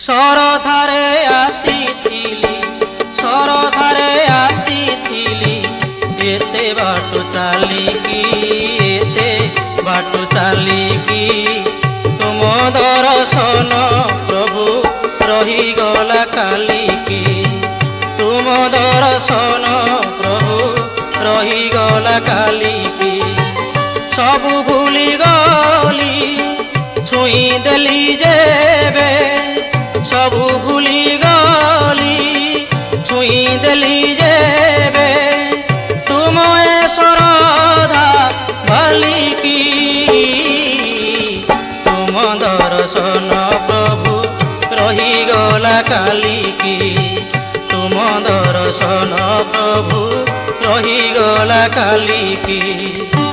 सरधारे आसीथिली सरधारे आसीथिली एते बाटो चालिकी एते बाटो चालिकी तुम दर्शन प्रभु रहीगला कालिकी तुम दर्शन प्रभु रहीगला कालिकी सबु भूली गली छुई देली जेबे सबु भूली गली छुई देली जेबे तुम श्रद्धा बालिकी तुम दर्शन प्रभु रहीगला कालिकी तुम दर्शन प्रभु रहीगला कालिकी।